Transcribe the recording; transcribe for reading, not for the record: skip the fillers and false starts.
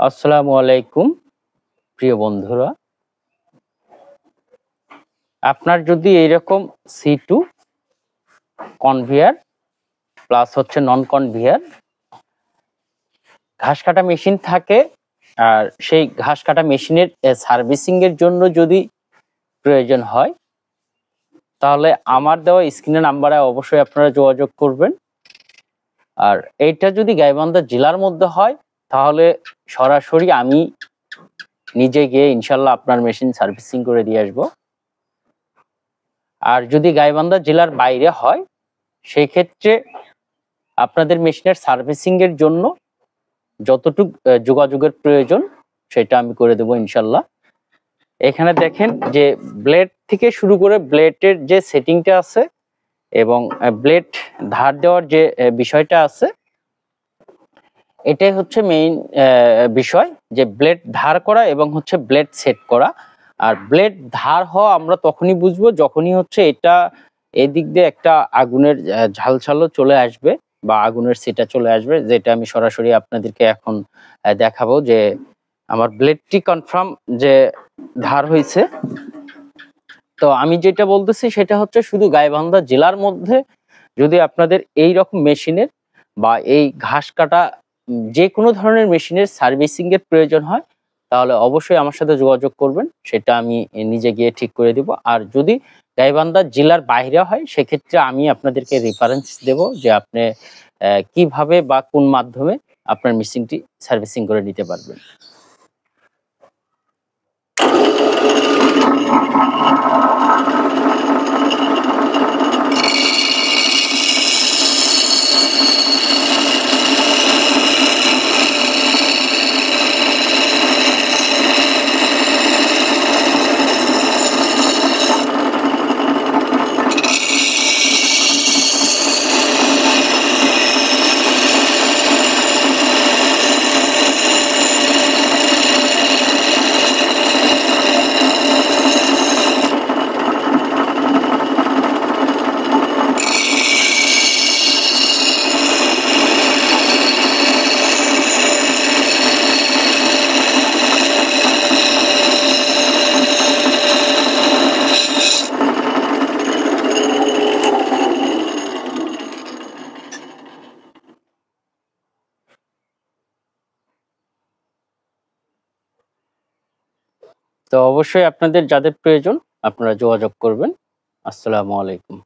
আসসালামু আলাইকুম প্রিয় বন্ধুরা। আপনার যদি এইরকম C2 কনভেয়ার প্লাস হচ্ছে নন কনভেয়ার ঘাস কাটা মেশিন থাকে, আর সেই ঘাস কাটা মেশিনের সার্ভিসিং এর জন্য যদি প্রয়োজন হয়, তাহলে আমার দেওয়া স্ক্রিনের নাম্বারে অবশ্যই আপনারা যোগাযোগ করবেন। আর এইটা যদি গাইবান্ধা জেলার মধ্যে হয়, তাহলে সরাসরি আমি নিজে গিয়ে ইনশাল্লাহ আপনার মেশিন সার্ভিসিং করে দিয়ে আসবো। আর যদি গাইবান্ধা জেলার বাইরে হয়, সেই ক্ষেত্রে আপনাদের মেশিনের সার্ভিসিং এর জন্য যতটুকু যোগাযোগের প্রয়োজন সেটা আমি করে দেবো ইনশাল্লাহ। এখানে দেখেন যে ব্লেড থেকে শুরু করে ব্লেডের যে সেটিংটা আছে এবং ব্লেড ধার দেওয়ার যে বিষয়টা আছে, এটাই হচ্ছে মেইন বিষয়, যে ব্লেড ধার করা এবং হচ্ছে ব্লেড সেট করা। আর ব্লেড ধার হওয়া আমরা তখনই বুঝবো যখনই হচ্ছে এটা এদিক দিয়ে একটা আগুনের ঝালঝালও চলে আসবে বা আগুনের সেটা চলে আসবে, যেটা আমি সরাসরি আপনাদেরকে এখন দেখাবো যে আমার ব্লেডটি কনফার্ম যে ধার হয়েছে। তো আমি যেটা বলতেছি সেটা হচ্ছে শুধু গাইবান্ধা জেলার মধ্যে যদি আপনাদের এই রকম মেশিনের বা এই ঘাস কাটা যে কোনো ধরনের মেশিনের সার্ভিসিং এর প্রয়োজন হয়, তাহলে অবশ্যই আমার সাথে যোগাযোগ করবেন, সেটা আমি নিজে গিয়ে ঠিক করে দিব। আর যদি গাইবান্ধা জেলার বাইরে হয়, সেক্ষেত্রে আমি আপনাদেরকে রেফারেন্স দেব যে আপনি কিভাবে বা কোন মাধ্যমে আপনার মেশিনটি সার্ভিসিং করে নিতে পারবেন। তো অবশ্যই আপনাদের যাদের প্রয়োজন আপনারা যোগাযোগ করবেন। আসসালামু আলাইকুম।